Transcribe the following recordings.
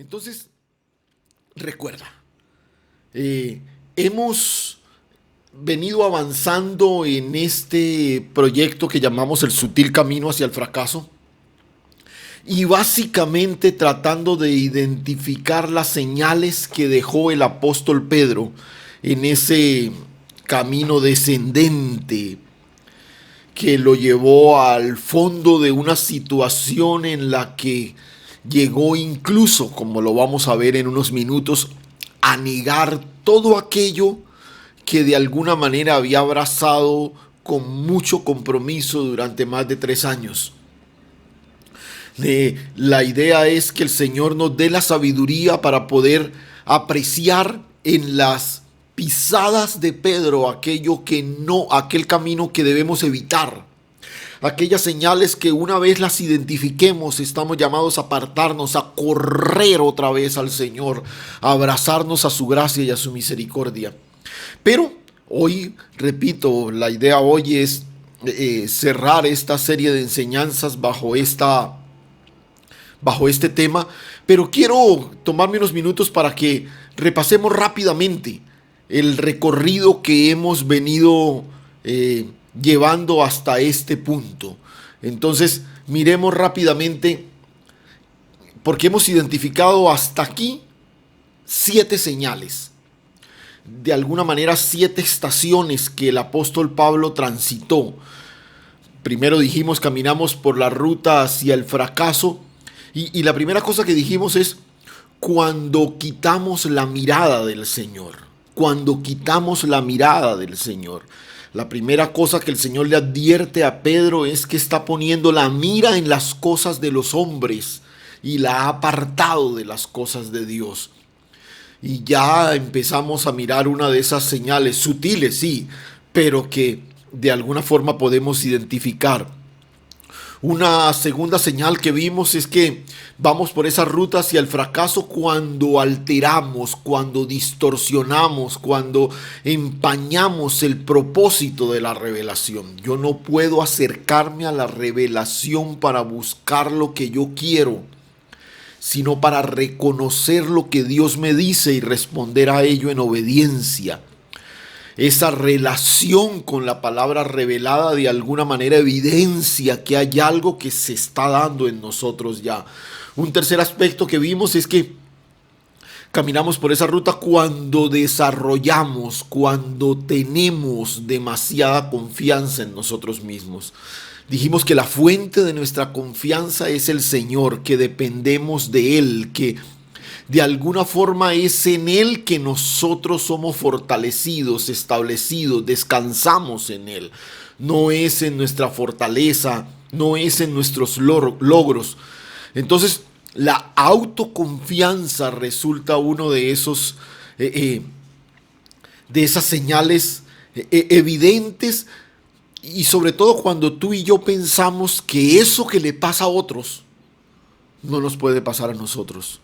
Entonces, recuerda, hemos venido avanzando en este proyecto que llamamos el sutil camino hacia el fracaso y básicamente tratando de identificar las señales que dejó el apóstol Pedro en ese camino descendente que lo llevó al fondo de una situación en la que llegó incluso, como lo vamos a ver en unos minutos, a negar todo aquello que de alguna manera había abrazado con mucho compromiso durante más de 3 años. La idea es que el Señor nos dé la sabiduría para poder apreciar en las pisadas de Pedro aquel camino que debemos evitar. Aquellas señales que una vez las identifiquemos, estamos llamados a apartarnos, a correr otra vez al Señor, a abrazarnos a su gracia y a su misericordia. Pero hoy, repito, la idea hoy es cerrar esta serie de enseñanzas bajo este tema, pero quiero tomarme unos minutos para que repasemos rápidamente el recorrido que hemos venido llevando hasta este punto. Entonces, miremos rápidamente, porque hemos identificado hasta aquí 7 señales. De alguna manera 7 estaciones que el apóstol Pablo transitó. Primero dijimos, caminamos por la ruta hacia el fracaso. Y la primera cosa que dijimos es cuando quitamos la mirada del Señor. Cuando quitamos la mirada del Señor. La primera cosa que el Señor le advierte a Pedro es que está poniendo la mira en las cosas de los hombres y la ha apartado de las cosas de Dios. Y ya empezamos a mirar una de esas señales sutiles, sí, pero que de alguna forma podemos identificar. Una segunda señal que vimos es que vamos por esa ruta hacia el fracaso cuando alteramos, cuando distorsionamos, cuando empañamos el propósito de la revelación. Yo no puedo acercarme a la revelación para buscar lo que yo quiero, sino para reconocer lo que Dios me dice y responder a ello en obediencia. Esa relación con la palabra revelada de alguna manera evidencia que hay algo que se está dando en nosotros ya. Un tercer aspecto que vimos es que caminamos por esa ruta cuando desarrollamos, cuando tenemos demasiada confianza en nosotros mismos. Dijimos que la fuente de nuestra confianza es el Señor, que dependemos de Él, que de alguna forma es en Él que nosotros somos fortalecidos, establecidos, descansamos en Él. No es en nuestra fortaleza, no es en nuestros logros. Entonces, la autoconfianza resulta uno de esas señales evidentes, y sobre todo cuando tú y yo pensamos que eso que le pasa a otros no nos puede pasar a nosotros.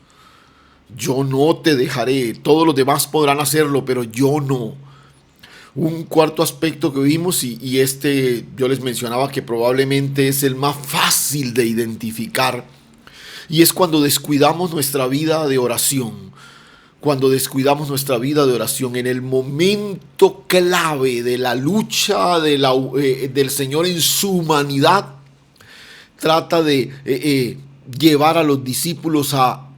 Yo no te dejaré, todos los demás podrán hacerlo, pero yo no. Un cuarto aspecto que vimos, y yo les mencionaba que probablemente es el más fácil de identificar, y es cuando descuidamos nuestra vida de oración. Cuando descuidamos nuestra vida de oración en el momento clave de la lucha del Señor en su humanidad, trata de llevar a los discípulos a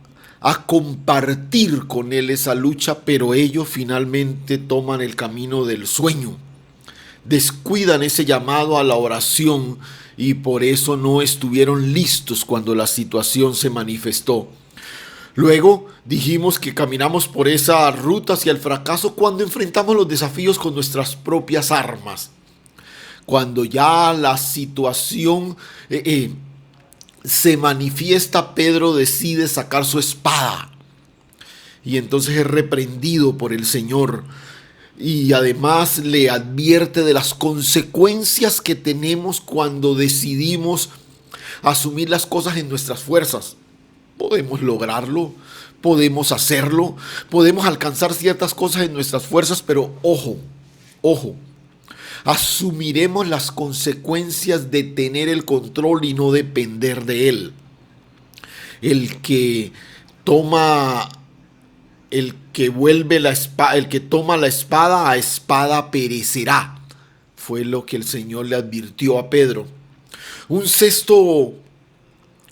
compartir con Él esa lucha, pero ellos finalmente toman el camino del sueño, descuidan ese llamado a la oración y por eso no estuvieron listos cuando la situación se manifestó. Luego dijimos que caminamos por esa ruta hacia el fracaso cuando enfrentamos los desafíos con nuestras propias armas, cuando ya la situación se manifiesta. Pedro decide sacar su espada y entonces es reprendido por el Señor, y además le advierte de las consecuencias que tenemos cuando decidimos asumir las cosas en nuestras fuerzas. Podemos lograrlo, podemos hacerlo, podemos alcanzar ciertas cosas en nuestras fuerzas, pero ojo, asumiremos las consecuencias de tener el control y no depender de él. El que toma el que toma la espada, a espada perecerá. Fue lo que el Señor le advirtió a Pedro. Un sexto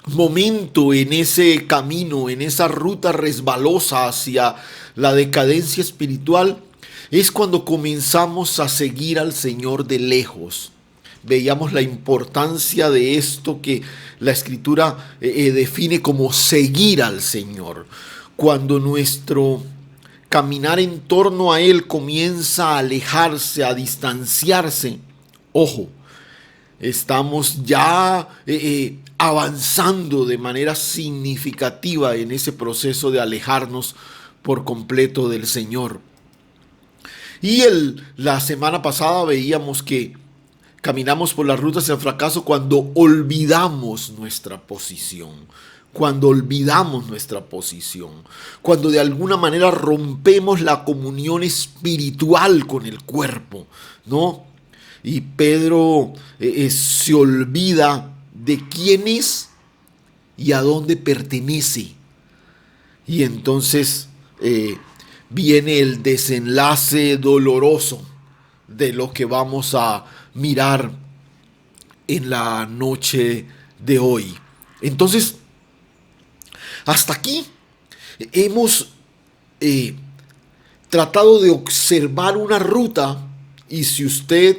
momento en ese camino, en esa ruta resbalosa hacia la decadencia espiritual, es cuando comenzamos a seguir al Señor de lejos. Veíamos la importancia de esto que la Escritura define como seguir al Señor. Cuando nuestro caminar en torno a Él comienza a alejarse, a distanciarse, ojo, estamos ya avanzando de manera significativa en ese proceso de alejarnos por completo del Señor. Y la semana pasada veíamos que caminamos por las rutas del fracaso cuando olvidamos nuestra posición. Cuando olvidamos nuestra posición. Cuando de alguna manera rompemos la comunión espiritual con el cuerpo, ¿no? Y Pedro se olvida de quién es y a dónde pertenece. Y entonces viene el desenlace doloroso de lo que vamos a mirar en la noche de hoy. Entonces, hasta aquí hemos tratado de observar una ruta, y si usted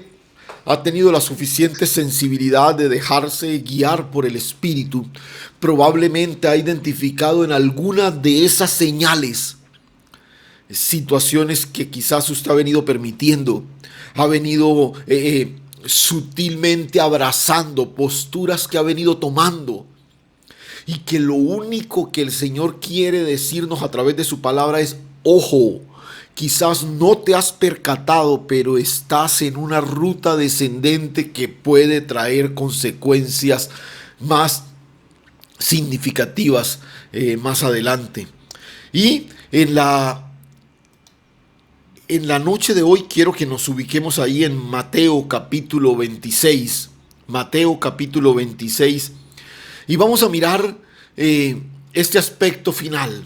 ha tenido la suficiente sensibilidad de dejarse guiar por el Espíritu, probablemente ha identificado en alguna de esas señales situaciones que quizás usted ha venido permitiendo, ha venido sutilmente abrazando, posturas que ha venido tomando, y que lo único que el Señor quiere decirnos a través de su palabra es: ojo, quizás no te has percatado, pero estás en una ruta descendente que puede traer consecuencias más significativas más adelante. Y en la noche de hoy quiero que nos ubiquemos ahí en Mateo capítulo 26. Mateo capítulo 26. Y vamos a mirar este aspecto final.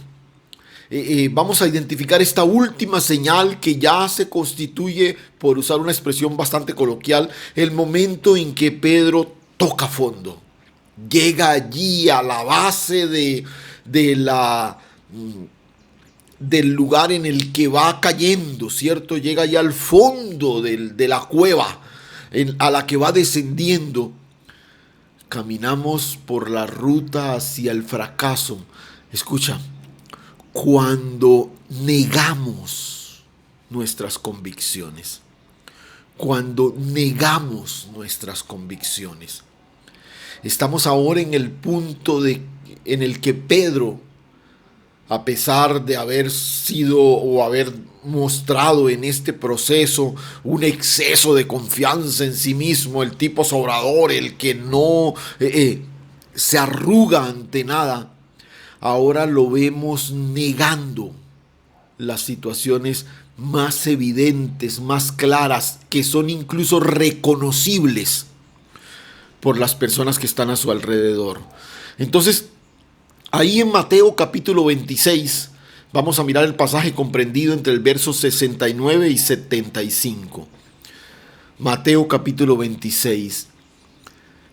Vamos a identificar esta última señal que ya se constituye, por usar una expresión bastante coloquial, el momento en que Pedro toca fondo. Llega allí a la base del lugar en el que va cayendo, ¿cierto? Llega allá al fondo de la cueva a la que va descendiendo. Caminamos por la ruta hacia el fracaso. Escucha, cuando negamos nuestras convicciones. Cuando negamos nuestras convicciones. Estamos ahora en el punto en el que Pedro, a pesar de haber sido o haber mostrado en este proceso un exceso de confianza en sí mismo, el tipo sobrador, el que no se arruga ante nada, ahora lo vemos negando las situaciones más evidentes, más claras, que son incluso reconocibles por las personas que están a su alrededor. Entonces, ahí en Mateo capítulo 26, vamos a mirar el pasaje comprendido entre el verso 69 y 75. Mateo capítulo 26.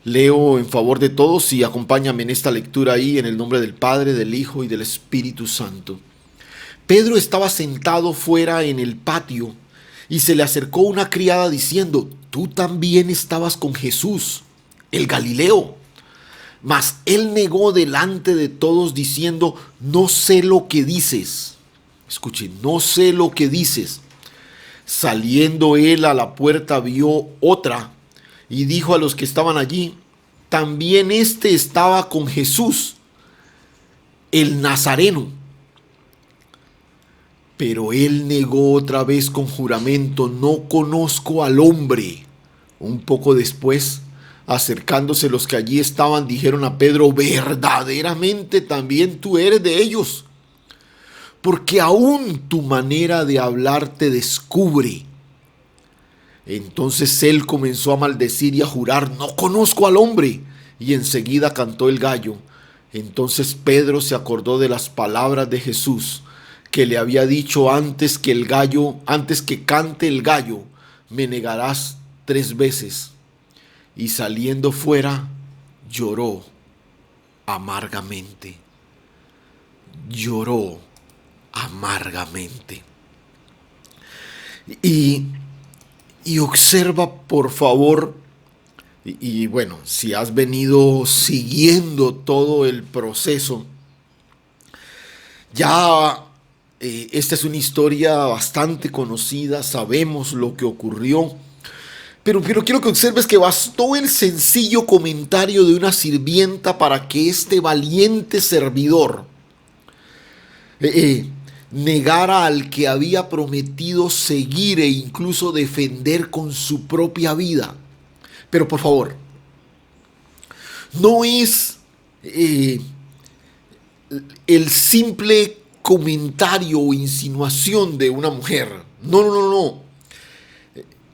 Leo en favor de todos y acompáñame en esta lectura ahí, en el nombre del Padre, del Hijo y del Espíritu Santo. Pedro estaba sentado fuera en el patio y se le acercó una criada diciendo: tú también estabas con Jesús, el Galileo. Mas él negó delante de todos diciendo: no sé lo que dices. Escuchen, no sé lo que dices. Saliendo él a la puerta vio otra y dijo a los que estaban allí: también este estaba con Jesús, el Nazareno. Pero él negó otra vez con juramento: no conozco al hombre. Un poco después, acercándose los que allí estaban, dijeron a Pedro: verdaderamente también tú eres de ellos, porque aún tu manera de hablar te descubre. Entonces él comenzó a maldecir y a jurar: no conozco al hombre. Y enseguida cantó el gallo. Entonces Pedro se acordó de las palabras de Jesús, que le había dicho: antes que cante el gallo, me negarás 3 veces. Y saliendo fuera, lloró amargamente. Lloró amargamente. Y observa, por favor, y bueno, si has venido siguiendo todo el proceso, ya esta es una historia bastante conocida, sabemos lo que ocurrió, pero quiero que observes que bastó el sencillo comentario de una sirvienta para que este valiente servidor negara al que había prometido seguir e incluso defender con su propia vida. Pero por favor, no es el simple comentario o insinuación de una mujer. No, no, no, no.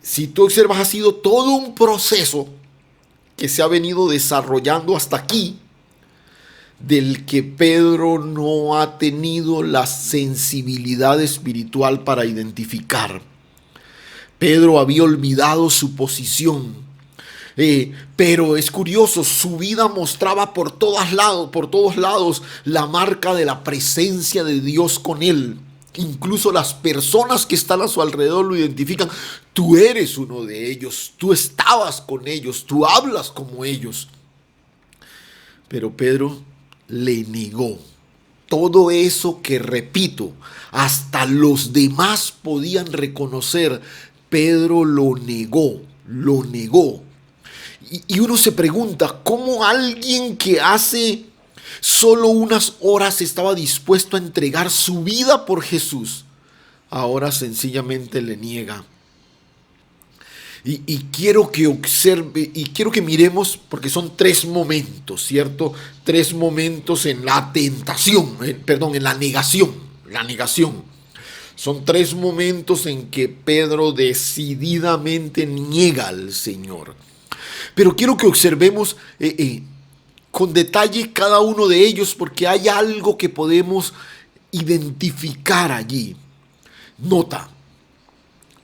Si tú observas, ha sido todo un proceso que se ha venido desarrollando hasta aquí, del que Pedro no ha tenido la sensibilidad espiritual para identificar. Pedro había olvidado su posición. Pero es curioso, su vida mostraba por todos lados la marca de la presencia de Dios con él. Incluso las personas que están a su alrededor lo identifican. Tú eres uno de ellos, tú estabas con ellos, tú hablas como ellos. Pero Pedro le negó todo eso que, repito, hasta los demás podían reconocer. Pedro lo negó, lo negó. Y uno se pregunta, ¿cómo alguien que hace solo unas horas estaba dispuesto a entregar su vida por Jesús, ahora sencillamente le niega? Y quiero que observe, y quiero que miremos, porque son 3 momentos, ¿cierto? 3 momentos en la tentación, en la negación, Son 3 momentos en que Pedro decididamente niega al Señor. Pero quiero que observemos con detalle cada uno de ellos, porque hay algo que podemos identificar allí. Nota,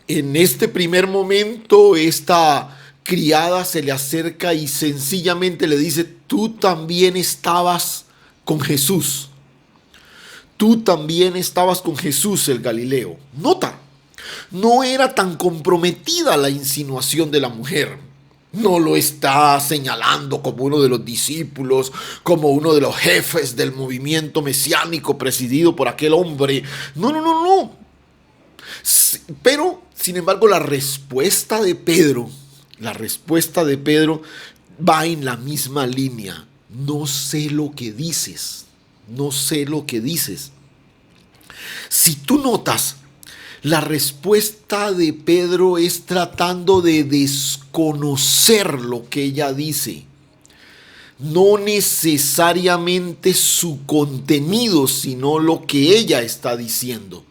en este primer momento, esta criada se le acerca y sencillamente le dice: tú también estabas con Jesús. Tú también estabas con Jesús el Galileo. Nota, no era tan comprometida la insinuación de la mujer. No lo está señalando como uno de los discípulos, como uno de los jefes del movimiento mesiánico presidido por aquel hombre. No, no, no, no. Pero, sin embargo, la respuesta de Pedro va en la misma línea. No sé lo que dices. No sé lo que dices. Si tú notas, la respuesta de Pedro es tratando de desconocer lo que ella dice. No necesariamente su contenido, sino lo que ella está diciendo.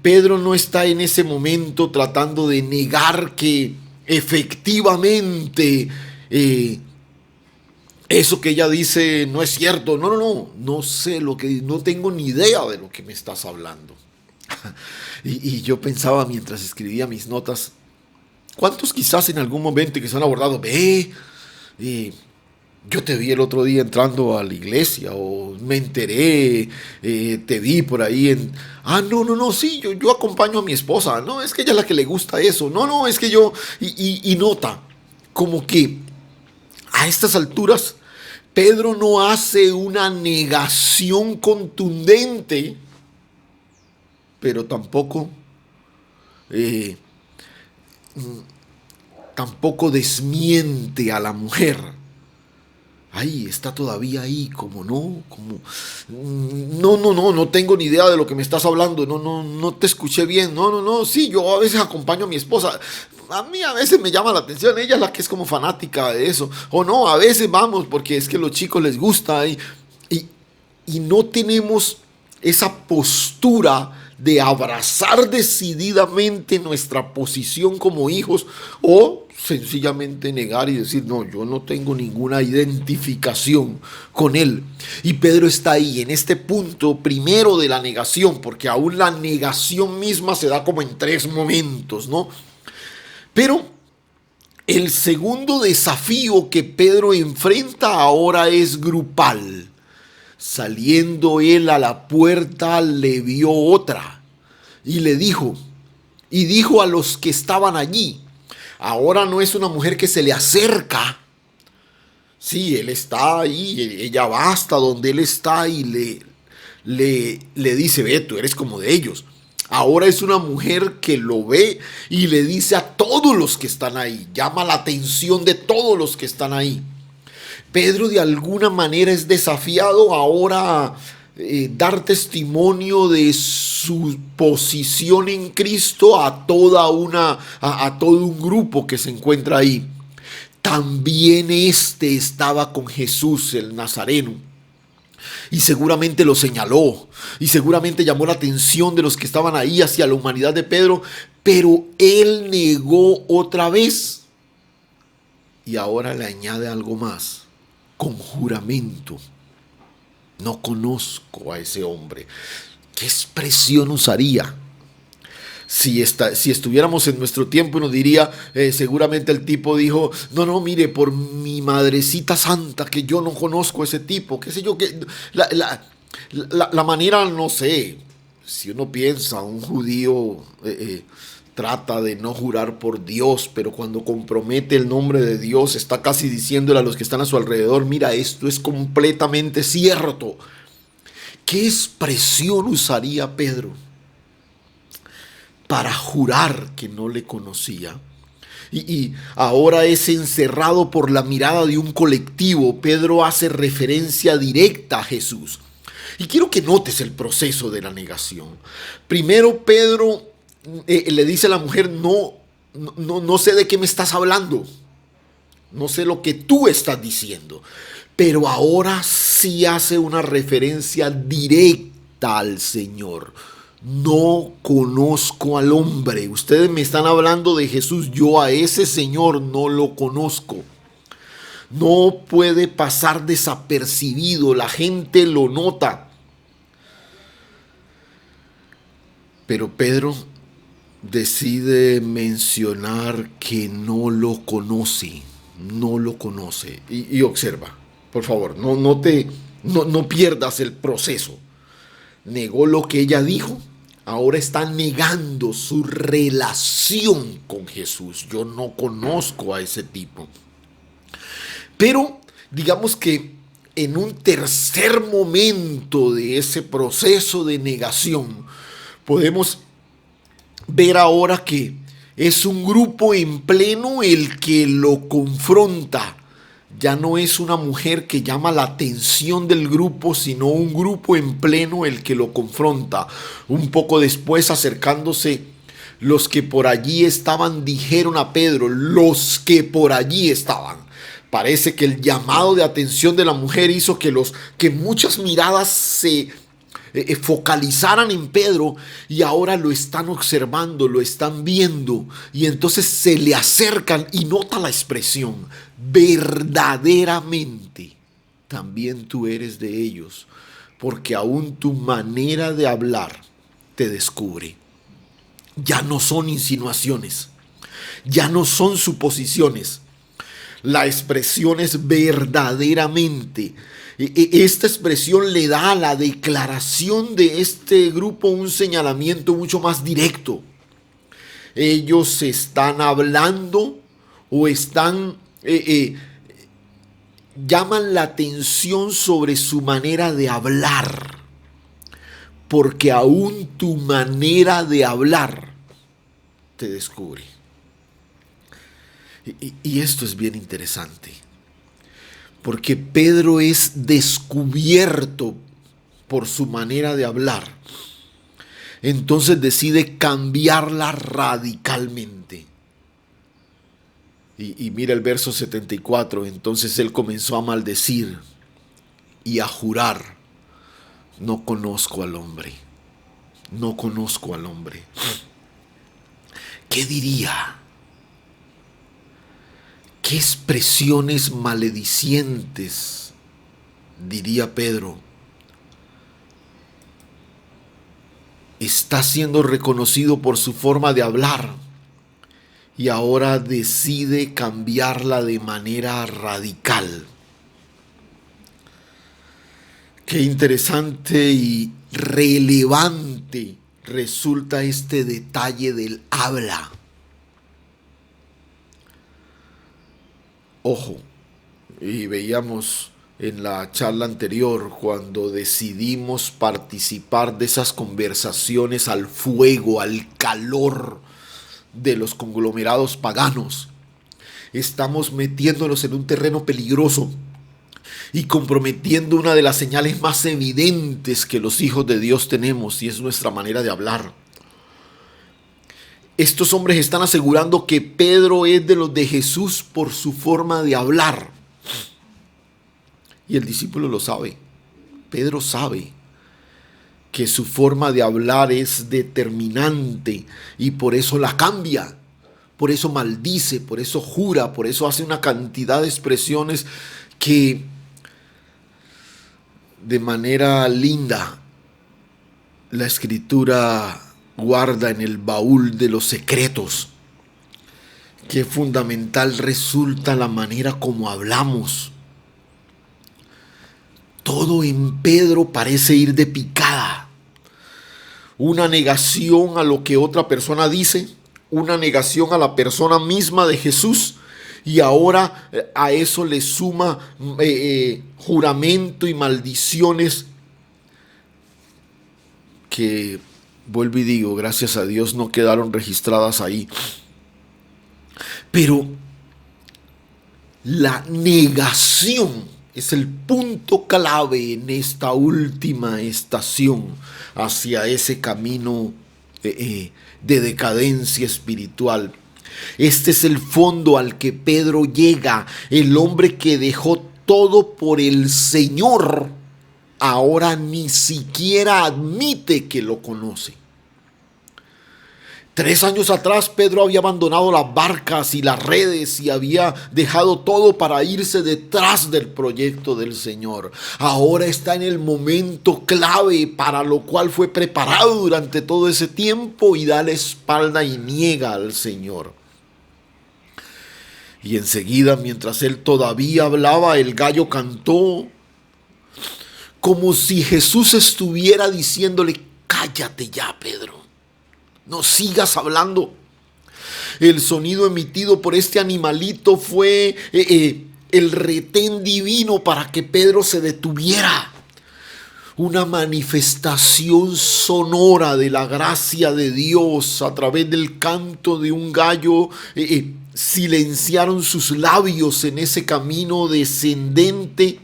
Pedro no está en ese momento tratando de negar que efectivamente eso que ella dice no es cierto. No, no, no. No sé no tengo ni idea de lo que me estás hablando. Y yo pensaba mientras escribía mis notas, ¿cuántos quizás en algún momento que se han abordado? Yo te vi el otro día entrando a la iglesia, o me enteré, te vi por ahí no, sí, yo acompaño a mi esposa. No, es que ella es la que le gusta eso. No, es que yo... Y nota, como que a estas alturas Pedro no hace una negación contundente, pero tampoco desmiente a la mujer. Ahí está todavía ahí, no tengo ni idea de lo que me estás hablando. No te escuché bien. No, sí, yo a veces acompaño a mi esposa. A mí a veces me llama la atención, ella es la que es como fanática de eso. O no, a veces vamos porque es que a los chicos les gusta. Y no tenemos esa postura de abrazar decididamente nuestra posición como hijos, o sencillamente negar y decir, no, yo no tengo ninguna identificación con él. Y Pedro está ahí, en este punto primero de la negación, porque aún la negación misma se da como en tres momentos, ¿no? Pero el segundo desafío que Pedro enfrenta ahora es grupal. Saliendo él a la puerta, le vio otra y le dijo, y dijo a los que estaban allí. Ahora no es una mujer que se le acerca. Sí, él está ahí, ella va hasta donde él está y le dice, ve, tú eres como de ellos. Ahora es una mujer que lo ve y le dice a todos los que están ahí, llama la atención de todos los que están ahí. Pedro de alguna manera es desafiado ahora a dar testimonio de su posición en Cristo a a todo un grupo que se encuentra ahí. También este estaba con Jesús el Nazareno. Y seguramente lo señaló. Y seguramente llamó la atención de los que estaban ahí hacia la humanidad de Pedro. Pero él negó otra vez. Y ahora le añade algo más. Con juramento. No conozco a ese hombre. ¿Qué expresión usaría? Si estuviéramos en nuestro tiempo nos diría, seguramente el tipo dijo, no, mire, por mi madrecita santa que yo no conozco a ese tipo, qué sé yo, que la manera, no sé, si uno piensa, un judío trata de no jurar por Dios, pero cuando compromete el nombre de Dios está casi diciéndole a los que están a su alrededor, mira, esto es completamente cierto. ¿Qué expresión usaría Pedro para jurar que no le conocía? Y ahora es encerrado por la mirada de un colectivo. Pedro hace referencia directa a Jesús. Y quiero que notes el proceso de la negación. Primero Pedro le dice a la mujer, no sé de qué me estás hablando. No sé lo que tú estás diciendo. Pero ahora sí hace una referencia directa al Señor. No conozco al hombre. Ustedes me están hablando de Jesús. Yo a ese Señor no lo conozco. No puede pasar desapercibido. La gente lo nota. Pero Pedro decide mencionar que no lo conoce. No lo conoce. Y observa, por favor, no pierdas el proceso. Negó lo que ella dijo. Ahora está negando su relación con Jesús. Yo no conozco a ese tipo. Pero digamos que en un tercer momento de ese proceso de negación, podemos ver ahora que es un grupo en pleno el que lo confronta. Ya no es una mujer que llama la atención del grupo, sino un grupo en pleno el que lo confronta. Un poco después, acercándose, los que por allí estaban dijeron a Pedro, los que por allí estaban. Parece que el llamado de atención de la mujer hizo que muchas miradas se focalizaran en Pedro y ahora lo están observando, lo están viendo y entonces se le acercan y nota la expresión, verdaderamente también tú eres de ellos, porque aún tu manera de hablar te descubre. Ya no son insinuaciones, ya no son suposiciones, la expresión es verdaderamente. Esta expresión le da a la declaración de este grupo un señalamiento mucho más directo. Ellos están hablando o llaman la atención sobre su manera de hablar, porque aún tu manera de hablar te descubre. Y esto es bien interesante. Porque Pedro es descubierto por su manera de hablar. Entonces decide cambiarla radicalmente. Y mira el verso 74. Entonces él comenzó a maldecir y a jurar. No conozco al hombre. No conozco al hombre. ¿Qué diría qué expresiones maledicientes, diría Pedro, está siendo reconocido por su forma de hablar y ahora decide cambiarla de manera radical. Qué interesante y relevante resulta este detalle del habla. Ojo, y veíamos en la charla anterior cuando decidimos participar de esas conversaciones al fuego, al calor de los conglomerados paganos. Estamos metiéndonos en un terreno peligroso y comprometiendo una de las señales más evidentes que los hijos de Dios tenemos, y es nuestra manera de hablar. Estos hombres están asegurando que Pedro es de los de Jesús por su forma de hablar. Y el discípulo lo sabe. Pedro sabe que su forma de hablar es determinante y por eso la cambia. Por eso maldice, por eso jura, por eso hace una cantidad de expresiones que de manera linda la Escritura guarda en el baúl de los secretos. Qué fundamental resulta la manera como hablamos. Todo en Pedro parece ir de picada. Una negación a lo que otra persona dice, una negación a la persona misma de Jesús, y ahora a eso le suma juramento y maldiciones que, vuelvo y digo, gracias a Dios no quedaron registradas ahí. Pero la negación es el punto clave en esta última estación hacia ese camino de decadencia espiritual. Este es el fondo al que Pedro llega. El hombre que dejó todo por el Señor ahora ni siquiera admite que lo conoce. 3 años atrás Pedro había abandonado las barcas y las redes y había dejado todo para irse detrás del proyecto del Señor. Ahora está en el momento clave para lo cual fue preparado durante todo ese tiempo y da la espalda y niega al Señor. Y enseguida, mientras él todavía hablaba, el gallo cantó, como si Jesús estuviera diciéndole: cállate ya, Pedro. No sigas hablando. El sonido emitido por este animalito fue el retén divino para que Pedro se detuviera. Una manifestación sonora de la gracia de Dios a través del canto de un gallo. Silenciaron sus labios en ese camino descendente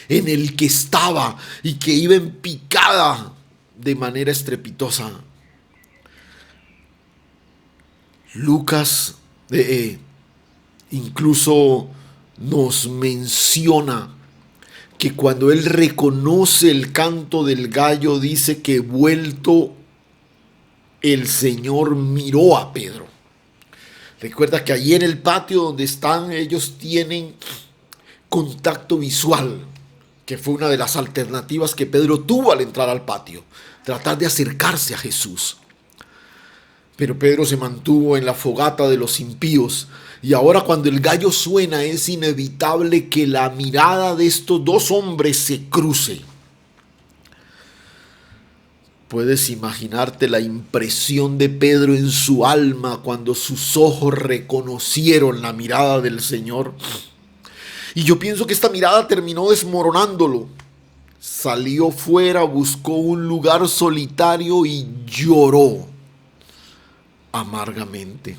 en el que estaba y que iba en picada de manera estrepitosa. Lucas incluso nos menciona que cuando él reconoce el canto del gallo, dice que vuelto el Señor miró a Pedro. Recuerda que allí en el patio donde están, ellos tienen contacto visual, que fue una de las alternativas que Pedro tuvo al entrar al patio, tratar de acercarse a Jesús. Pero Pedro se mantuvo en la fogata de los impíos. Y ahora cuando el gallo suena, es inevitable que la mirada de estos dos hombres se cruce. Puedes imaginarte la impresión de Pedro en su alma cuando sus ojos reconocieron la mirada del Señor. Y yo pienso que esta mirada terminó desmoronándolo. Salió fuera, buscó un lugar solitario y lloró amargamente.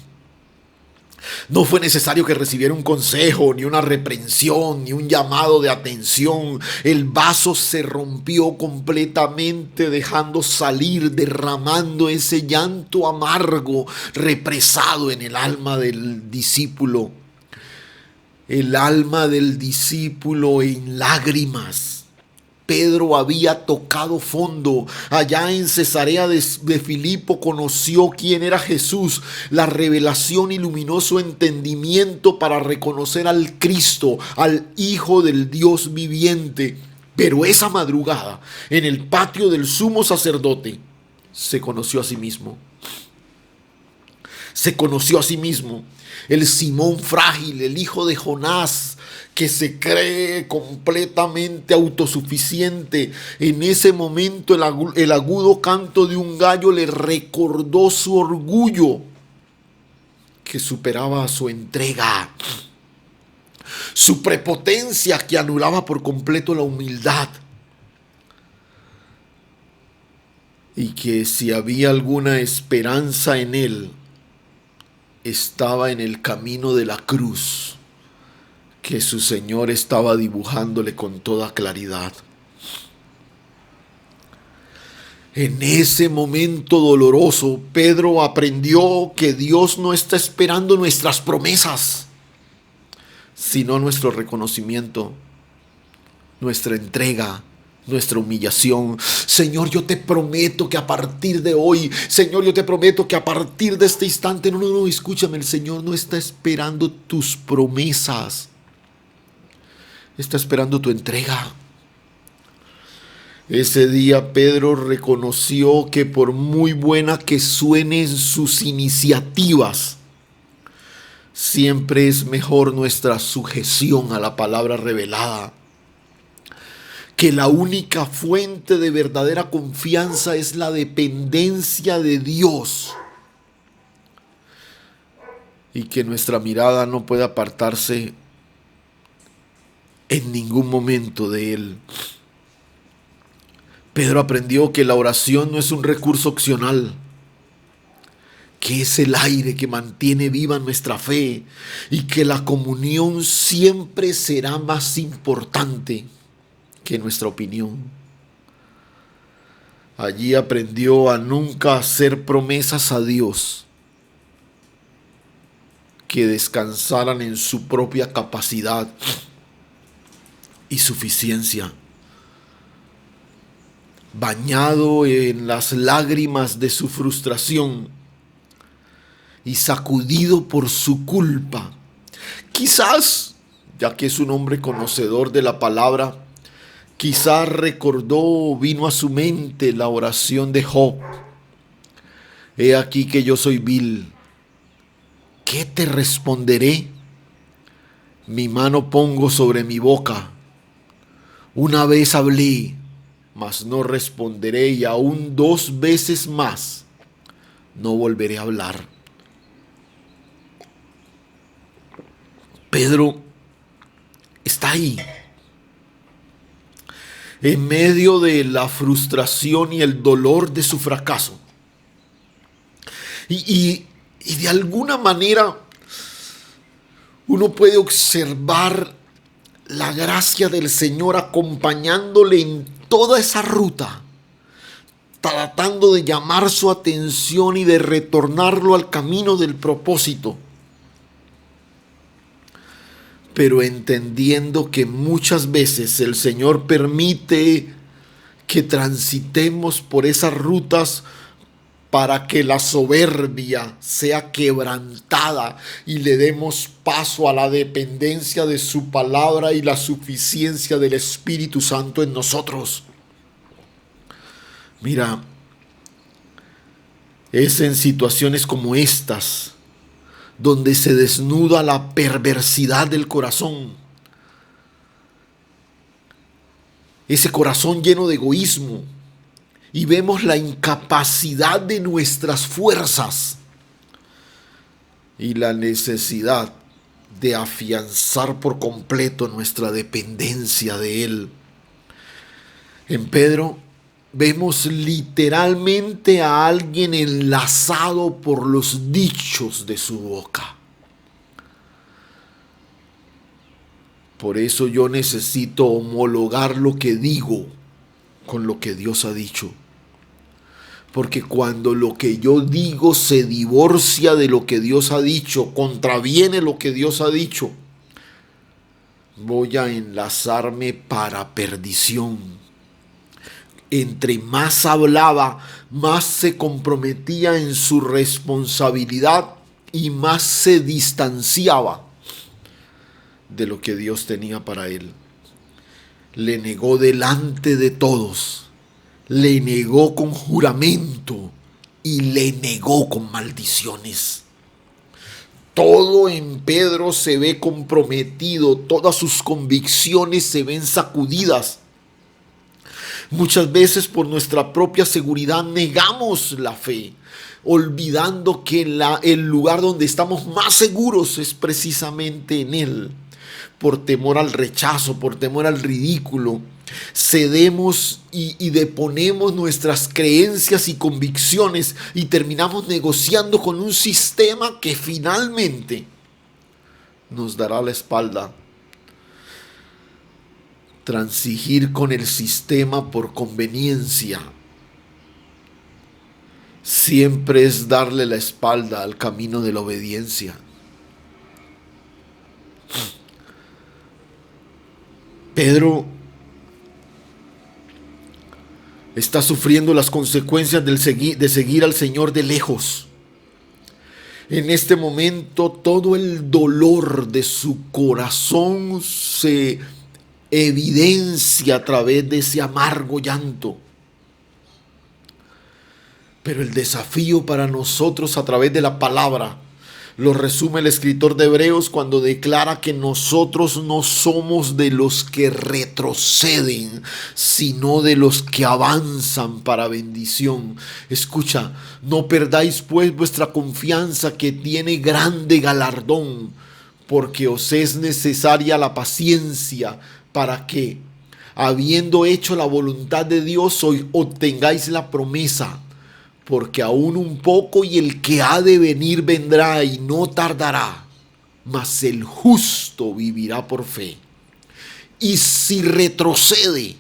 No fue necesario que recibiera un consejo, ni una reprensión, ni un llamado de atención. El vaso se rompió completamente, dejando salir, derramando ese llanto amargo represado en el alma del discípulo. El alma del discípulo en lágrimas. Pedro había tocado fondo. Allá en Cesarea de Filipo conoció quién era Jesús. La revelación iluminó su entendimiento para reconocer al Cristo, al Hijo del Dios viviente. Pero esa madrugada, en el patio del sumo sacerdote, se conoció a sí mismo. Se conoció a sí mismo. El Simón frágil, el hijo de Jonás, que se cree completamente autosuficiente. En ese momento el agudo canto de un gallo le recordó su orgullo, que superaba su entrega, su prepotencia, que anulaba por completo la humildad. Y que si había alguna esperanza en él, estaba en el camino de la cruz, que su Señor estaba dibujándole con toda claridad. En ese momento doloroso, Pedro aprendió que Dios no está esperando nuestras promesas, sino nuestro reconocimiento, nuestra entrega, nuestra humillación. Señor, yo te prometo que a partir de hoy, Señor, yo te prometo que a partir de este instante, no, escúchame, el Señor no está esperando tus promesas, está esperando tu entrega. Ese día Pedro reconoció que por muy buena que suenen sus iniciativas, siempre es mejor nuestra sujeción a la palabra revelada. Que la única fuente de verdadera confianza es la dependencia de Dios. Y que nuestra mirada no puede apartarse en ningún momento de Él. Pedro aprendió que la oración no es un recurso opcional, que es el aire que mantiene viva nuestra fe y que la comunión siempre será más importante que nuestra opinión. Allí aprendió a nunca hacer promesas a Dios que descansaran en su propia capacidad y suficiencia. Bañado en las lágrimas de su frustración y sacudido por su culpa, quizás, ya que es un hombre conocedor de la palabra, quizás recordó, vino a su mente la oración de Job. He aquí que yo soy vil. ¿Qué te responderé? Mi mano pongo sobre mi boca. Una vez hablé, mas no responderé, y aún 2 veces más no volveré a hablar. Pedro está ahí, en medio de la frustración y el dolor de su fracaso. Y de alguna manera uno puede observar la gracia del Señor acompañándole en toda esa ruta, tratando de llamar su atención y de retornarlo al camino del propósito. Pero entendiendo que muchas veces el Señor permite que transitemos por esas rutas para que la soberbia sea quebrantada y le demos paso a la dependencia de su palabra y la suficiencia del Espíritu Santo en nosotros. Mira, es en situaciones como estas donde se desnuda la perversidad del corazón. Ese corazón lleno de egoísmo. Y vemos la incapacidad de nuestras fuerzas y la necesidad de afianzar por completo nuestra dependencia de Él. En Pedro vemos literalmente a alguien enlazado por los dichos de su boca. Por eso yo necesito homologar lo que digo con lo que Dios ha dicho. Porque cuando lo que yo digo se divorcia de lo que Dios ha dicho, contraviene lo que Dios ha dicho, voy a enlazarme para perdición. entre más hablaba, más se comprometía en su responsabilidad y más se distanciaba de lo que Dios tenía para él. Le negó delante de todos, le negó con juramento y le negó con maldiciones. Todo en Pedro se ve comprometido, todas sus convicciones se ven sacudidas. Muchas veces por nuestra propia seguridad negamos la fe, olvidando que el lugar donde estamos más seguros es precisamente en Él. Por temor al rechazo, por temor al ridículo, cedemos y deponemos nuestras creencias y convicciones y terminamos negociando con un sistema que finalmente nos dará la espalda. Transigir con el sistema por conveniencia siempre es darle la espalda al camino de la obediencia. Pedro está sufriendo las consecuencias de seguir al Señor de lejos. En este momento todo el dolor de su corazón se evidencia a través de ese amargo llanto. Pero el desafío para nosotros a través de la palabra lo resume el escritor de Hebreos cuando declara que nosotros no somos de los que retroceden, sino de los que avanzan para bendición. Escucha, no perdáis pues vuestra confianza, que tiene grande galardón, porque os es necesaria la paciencia para que, habiendo hecho la voluntad de Dios, hoy obtengáis la promesa. Porque aún un poco y el que ha de venir vendrá y no tardará, mas el justo vivirá por fe. Y si retrocede,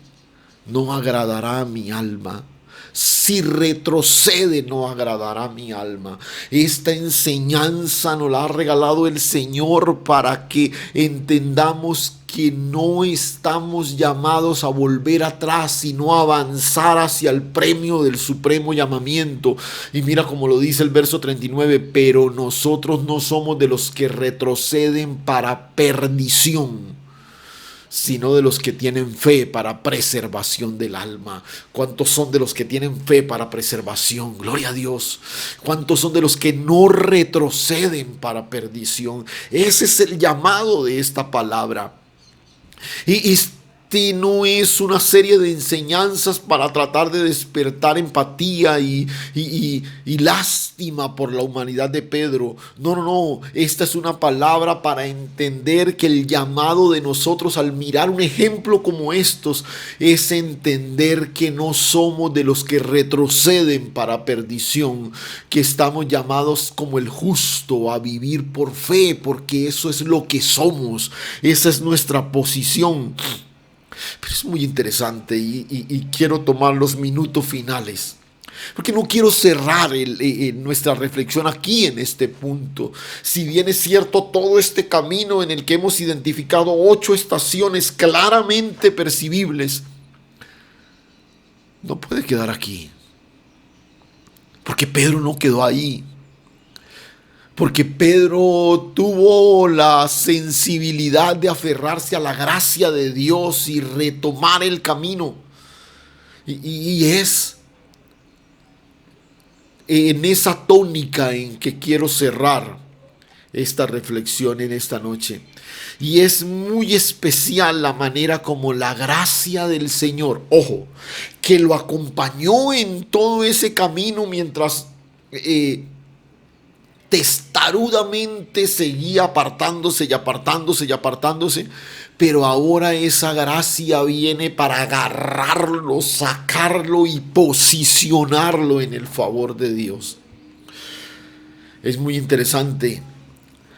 no agradará a mi alma. Si retrocede, no agradará a mi alma. Esta enseñanza nos la ha regalado el Señor para que entendamos que no estamos llamados a volver atrás, sino a avanzar hacia el premio del supremo llamamiento. Y mira como lo dice el verso 39, pero nosotros no somos de los que retroceden para perdición, sino de los que tienen fe para preservación del alma. ¿Cuántos son de los que tienen fe para preservación? Gloria a Dios. ¿Cuántos son de los que no retroceden para perdición? Ese es el llamado de esta palabra. Y no es una serie de enseñanzas para tratar de despertar empatía y lástima por la humanidad de Pedro. No. Esta es una palabra para entender que el llamado de nosotros al mirar un ejemplo como estos es entender que no somos de los que retroceden para perdición, que estamos llamados como el justo a vivir por fe, porque eso es lo que somos. Esa es nuestra posición. Pero es muy interesante y quiero tomar los minutos finales, porque no quiero cerrar nuestra reflexión aquí en este punto. Si bien es cierto todo este camino en el que hemos identificado 8 estaciones claramente percibibles, no puede quedar aquí, porque Pedro no quedó ahí. Porque Pedro tuvo la sensibilidad de aferrarse a la gracia de Dios y retomar el camino. Y es en esa tónica en que quiero cerrar esta reflexión en esta noche. Y es muy especial la manera como la gracia del Señor, ojo, que lo acompañó en todo ese camino mientras testarudamente seguía apartándose y apartándose y apartándose, pero ahora esa gracia viene para agarrarlo, sacarlo y posicionarlo en el favor de Dios. Es muy interesante.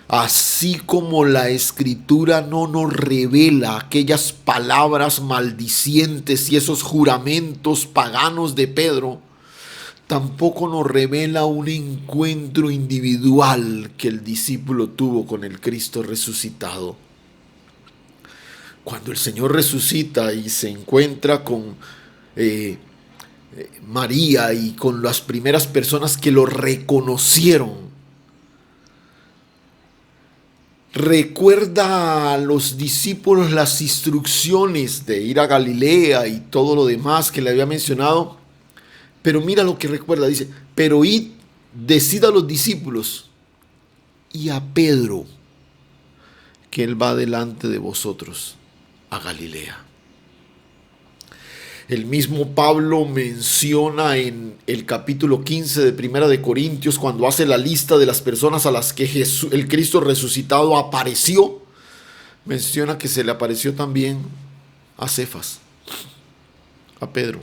Así como la Escritura no nos revela aquellas palabras maldicientes y esos juramentos paganos de Pedro, tampoco nos revela un encuentro individual que el discípulo tuvo con el Cristo resucitado. Cuando el Señor resucita y se encuentra con María y con las primeras personas que lo reconocieron. Recuerda a los discípulos las instrucciones de ir a Galilea y todo lo demás que le había mencionado. Pero mira lo que recuerda, dice, pero id, decid a los discípulos y a Pedro que él va delante de vosotros a Galilea. El mismo Pablo menciona en el capítulo 15 de Primera de Corintios, cuando hace la lista de las personas a las que el Cristo resucitado apareció, menciona que se le apareció también a Cefas, a Pedro.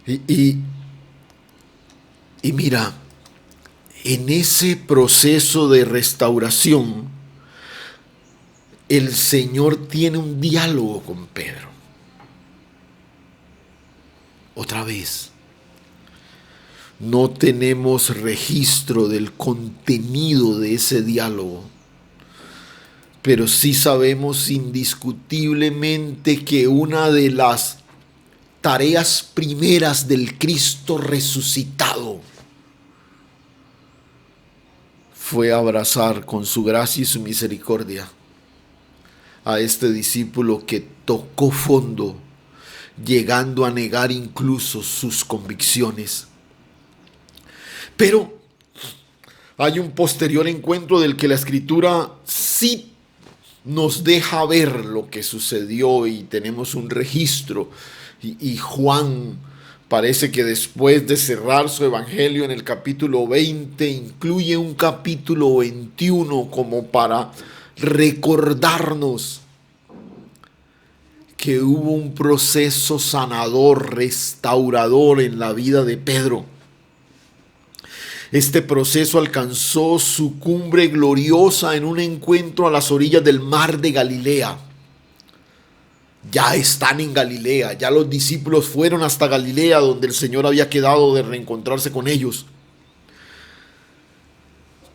Y mira, en ese proceso de restauración, el Señor tiene un diálogo con Pedro. Otra vez, no tenemos registro del contenido de ese diálogo, pero sí sabemos indiscutiblemente que una de las tareas primeras del Cristo resucitado fue abrazar con su gracia y su misericordia a este discípulo que tocó fondo, llegando a negar incluso sus convicciones. Pero hay un posterior encuentro del que la Escritura sí nos deja ver lo que sucedió y tenemos un registro. Y Juan parece que después de cerrar su evangelio en el capítulo 20, incluye un capítulo 21 como para recordarnos que hubo un proceso sanador, restaurador en la vida de Pedro. Este proceso alcanzó su cumbre gloriosa en un encuentro a las orillas del mar de Galilea. Ya están en Galilea, ya los discípulos fueron hasta Galilea, donde el Señor había quedado de reencontrarse con ellos.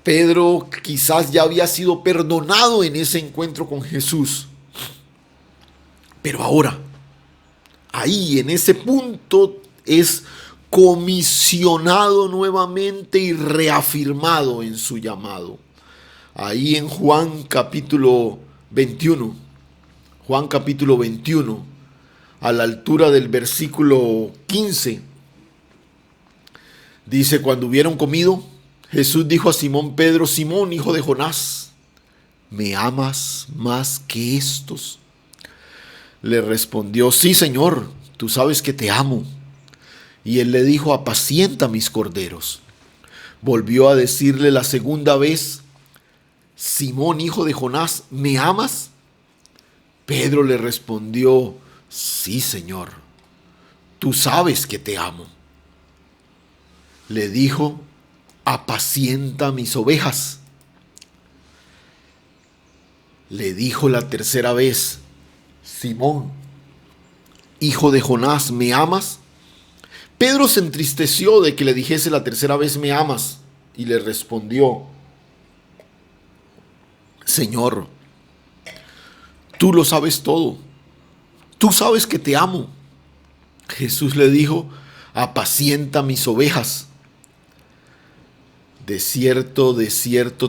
Pedro quizás ya había sido perdonado en ese encuentro con Jesús. Pero ahora, ahí en ese punto es comisionado nuevamente y reafirmado en su llamado. Ahí en Juan capítulo 21, a la altura del versículo 15, dice: cuando hubieron comido, Jesús dijo a Simón Pedro: Simón, hijo de Jonás, ¿me amas más que estos? Le respondió: sí, Señor, tú sabes que te amo. Y él le dijo: apacienta mis corderos. Volvió a decirle la segunda vez: Simón, hijo de Jonás, ¿me amas? Pedro le respondió: sí, Señor, tú sabes que te amo. Le dijo: apacienta mis ovejas. Le dijo la tercera vez: Simón, hijo de Jonás, ¿me amas? Pedro se entristeció de que le dijese la tercera vez: ¿me amas? Y le respondió: Señor, tú lo sabes todo. Tú sabes que te amo. Jesús le dijo: apacienta mis ovejas. De cierto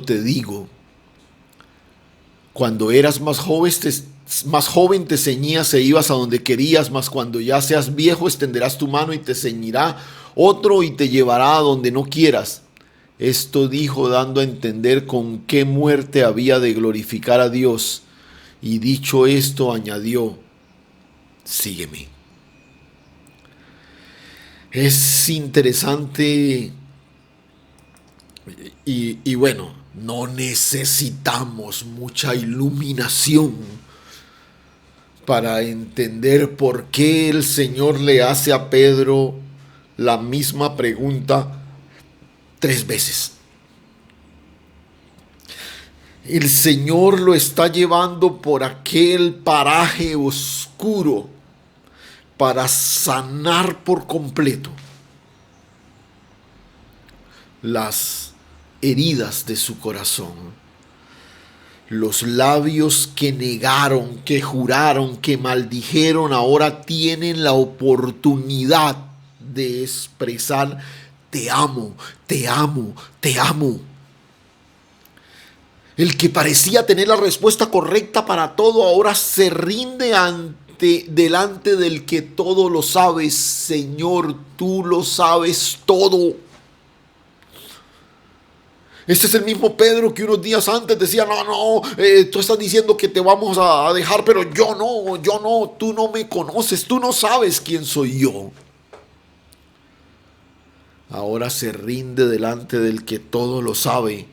te digo, cuando eras más joven te ceñías e ibas a donde querías, mas cuando ya seas viejo extenderás tu mano y te ceñirá otro y te llevará a donde no quieras. Esto dijo dando a entender con qué muerte había de glorificar a Dios. Y dicho esto añadió: sígueme. Es interesante y bueno, no necesitamos mucha iluminación para entender por qué el Señor le hace a Pedro la misma pregunta 3 veces. El Señor lo está llevando por aquel paraje oscuro para sanar por completo las heridas de su corazón. Los labios que negaron, que juraron, que maldijeron, ahora tienen la oportunidad de expresar: te amo, te amo, te amo. El que parecía tener la respuesta correcta para todo, ahora se rinde delante del que todo lo sabe. Señor, tú lo sabes todo. Este es el mismo Pedro que unos días antes decía: no, tú estás diciendo que te vamos a dejar, pero yo no, tú no me conoces, tú no sabes quién soy yo. Ahora se rinde delante del que todo lo sabe.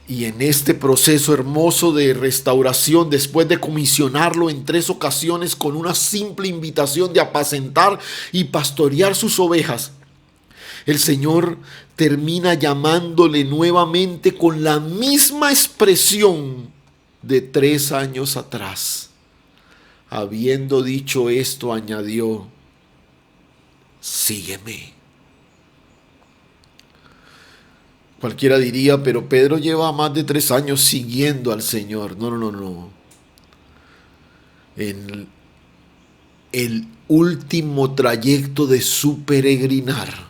Y en este proceso hermoso de restauración, después de comisionarlo en 3 ocasiones con una simple invitación de apacentar y pastorear sus ovejas, el Señor termina llamándole nuevamente con la misma expresión de 3 años atrás. Habiendo dicho esto, añadió: sígueme. Cualquiera diría: pero Pedro lleva más de 3 años siguiendo al Señor. No. En el último trayecto de su peregrinar,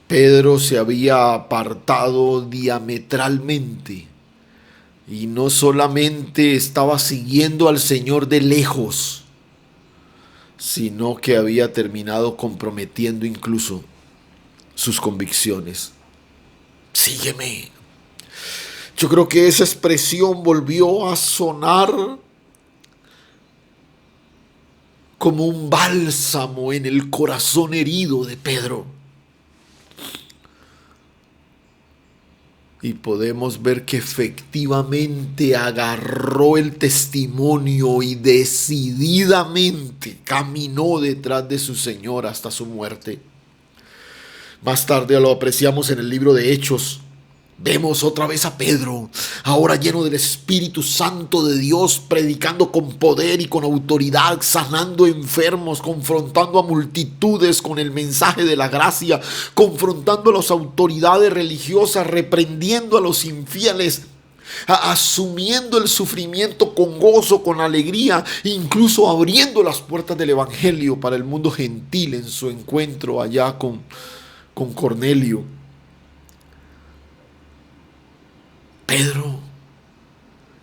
Pedro se había apartado diametralmente y no solamente estaba siguiendo al Señor de lejos, sino que había terminado comprometiendo incluso sus convicciones. Sígueme. Yo creo que esa expresión volvió a sonar como un bálsamo en el corazón herido de Pedro. Y podemos ver que efectivamente agarró el testimonio y decididamente caminó detrás de su Señor hasta su muerte. Más tarde lo apreciamos en el libro de Hechos. Vemos otra vez a Pedro, ahora lleno del Espíritu Santo de Dios, predicando con poder y con autoridad, sanando enfermos, confrontando a multitudes con el mensaje de la gracia, confrontando a las autoridades religiosas, reprendiendo a los infieles, asumiendo el sufrimiento con gozo, con alegría, incluso abriendo las puertas del Evangelio para el mundo gentil en su encuentro allá con Cornelio. Pedro,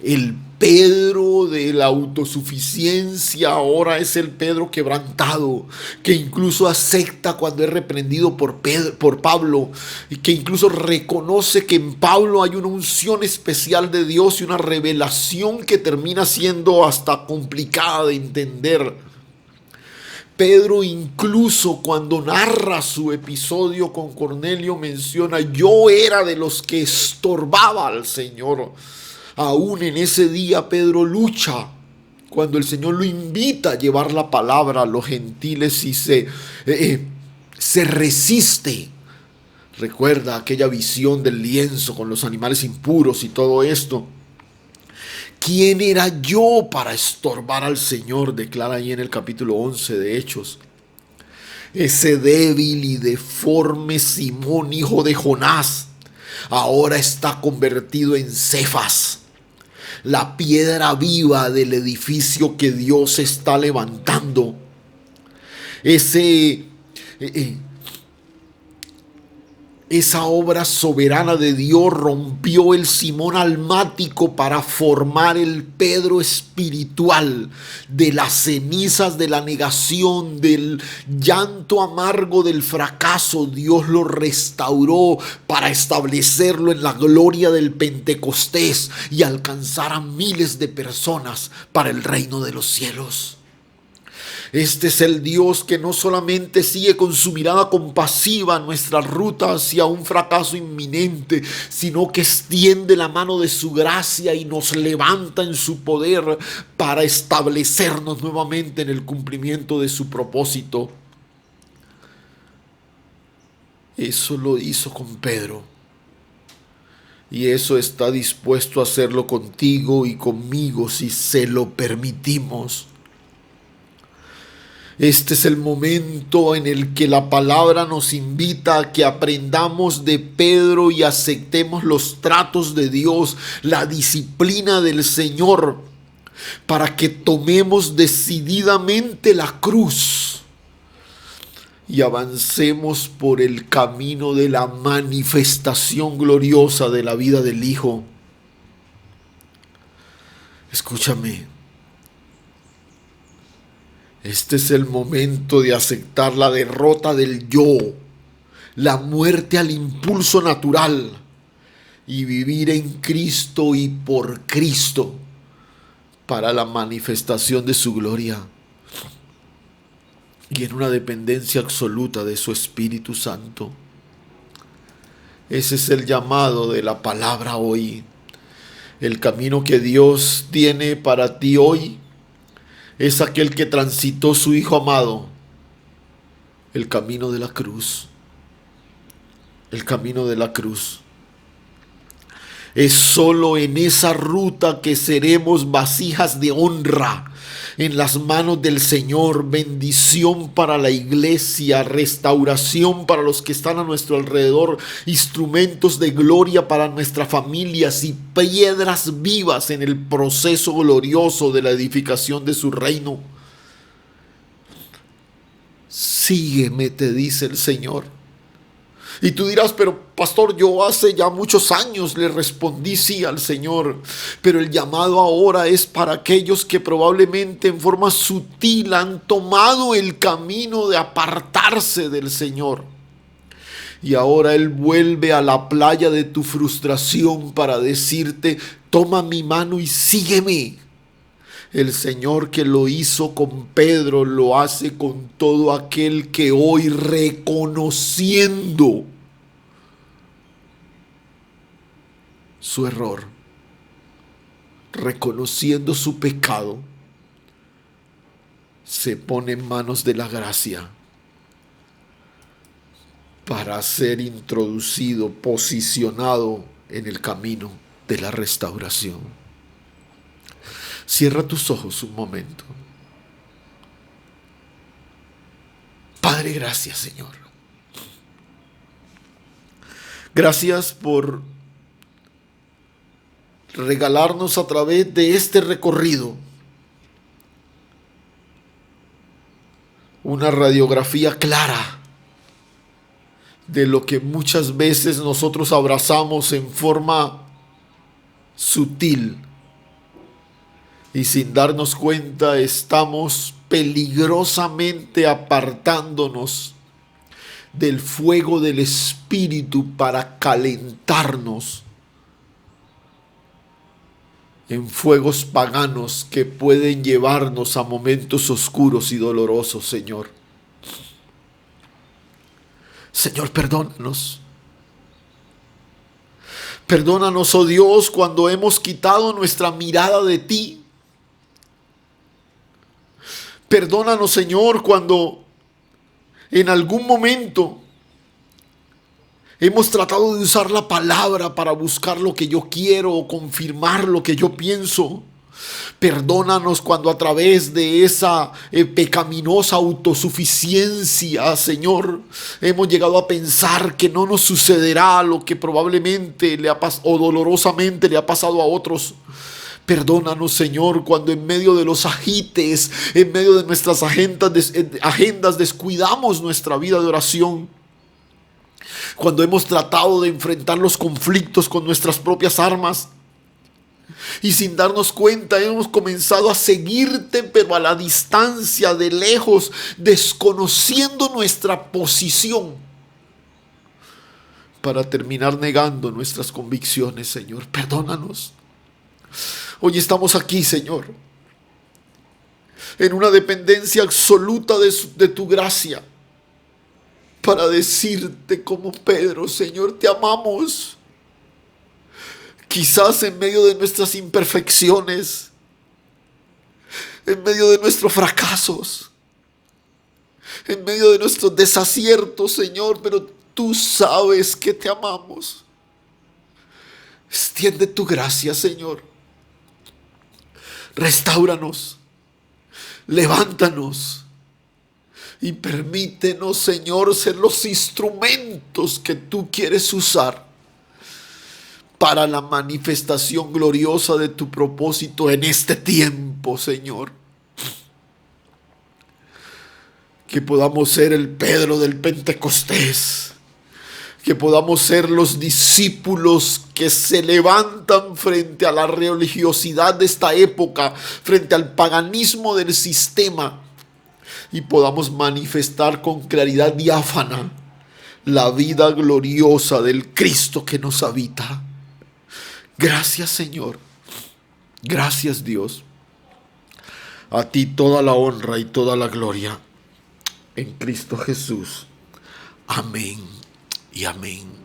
el Pedro de la autosuficiencia, ahora es el Pedro quebrantado, que incluso acepta cuando es reprendido por Pablo, y que incluso reconoce que en Pablo hay una unción especial de Dios y una revelación que termina siendo hasta complicada de entender. Pedro incluso cuando narra su episodio con Cornelio menciona: yo era de los que estorbaba al Señor. Aún en ese día Pedro lucha cuando el Señor lo invita a llevar la palabra a los gentiles y se resiste. Recuerda aquella visión del lienzo con los animales impuros y todo esto. ¿Quién era yo para estorbar al Señor?, declara ahí en el capítulo 11 de Hechos. Ese débil y deforme Simón, hijo de Jonás, ahora está convertido en Cefas, la piedra viva del edificio que Dios está levantando. Esa obra soberana de Dios rompió el Simón almático para formar el Pedro espiritual. De las cenizas de la negación, del llanto amargo del fracaso, Dios lo restauró para establecerlo en la gloria del Pentecostés y alcanzar a miles de personas para el reino de los cielos. Este es el Dios que no solamente sigue con su mirada compasiva nuestra ruta hacia un fracaso inminente, sino que extiende la mano de su gracia y nos levanta en su poder para establecernos nuevamente en el cumplimiento de su propósito. Eso lo hizo con Pedro. Y eso está dispuesto a hacerlo contigo y conmigo si se lo permitimos. Este es el momento en el que la palabra nos invita a que aprendamos de Pedro y aceptemos los tratos de Dios, la disciplina del Señor, para que tomemos decididamente la cruz y avancemos por el camino de la manifestación gloriosa de la vida del Hijo. Escúchame. Este es el momento de aceptar la derrota del yo, la muerte al impulso natural y vivir en Cristo y por Cristo para la manifestación de su gloria y en una dependencia absoluta de su Espíritu Santo. Ese es el llamado de la palabra hoy. El camino que Dios tiene para ti hoy es aquel que transitó su Hijo amado, el camino de la cruz. El camino de la cruz. Es solo en esa ruta que seremos vasijas de honra en las manos del Señor, bendición para la iglesia, restauración para los que están a nuestro alrededor, instrumentos de gloria para nuestras familias y piedras vivas en el proceso glorioso de la edificación de su reino. Sígueme, te dice el Señor. Y tú dirás, pero pastor, yo hace ya muchos años le respondí sí al Señor, pero el llamado ahora es para aquellos que probablemente en forma sutil han tomado el camino de apartarse del Señor. Y ahora Él vuelve a la playa de tu frustración para decirte, toma mi mano y sígueme. El Señor que lo hizo con Pedro lo hace con todo aquel que hoy, reconociendo su error, reconociendo su pecado, se pone en manos de la gracia para ser introducido, posicionado en el camino de la restauración. Cierra tus ojos un momento. Padre, gracias, Señor. Gracias por regalarnos a través de este recorrido una radiografía clara de lo que muchas veces nosotros abrazamos en forma sutil. Y sin darnos cuenta estamos peligrosamente apartándonos del fuego del Espíritu para calentarnos en fuegos paganos que pueden llevarnos a momentos oscuros y dolorosos, Señor. Señor, perdónanos. Perdónanos, oh Dios, cuando hemos quitado nuestra mirada de ti. Perdónanos, Señor, cuando en algún momento hemos tratado de usar la palabra para buscar lo que yo quiero o confirmar lo que yo pienso. Perdónanos cuando a través de esa pecaminosa autosuficiencia, Señor, hemos llegado a pensar que no nos sucederá lo que probablemente le ha pasado o dolorosamente le ha pasado a otros. Perdónanos, Señor, cuando en medio de los agites, en medio de nuestras agendas descuidamos nuestra vida de oración. Cuando hemos tratado de enfrentar los conflictos con nuestras propias armas y sin darnos cuenta hemos comenzado a seguirte, pero a la distancia, de lejos, desconociendo nuestra posición para terminar negando nuestras convicciones, Señor. Perdónanos. Hoy estamos aquí, Señor, en una dependencia absoluta de tu gracia, para decirte como Pedro, Señor, te amamos. Quizás en medio de nuestras imperfecciones, en medio de nuestros fracasos, en medio de nuestros desaciertos, Señor, pero tú sabes que te amamos. Extiende tu gracia, Señor. Restáuranos, levántanos, Y permítenos, Señor, ser los instrumentos que tú quieres usar para la manifestación gloriosa de tu propósito en este tiempo, Señor. Que podamos ser el Pedro del Pentecostés. Que podamos ser los discípulos que se levantan frente a la religiosidad de esta época, frente al paganismo del sistema, y podamos manifestar con claridad diáfana la vida gloriosa del Cristo que nos habita. Gracias, Señor. Gracias, Dios. A ti toda la honra y toda la gloria en Cristo Jesús. Amén y amén.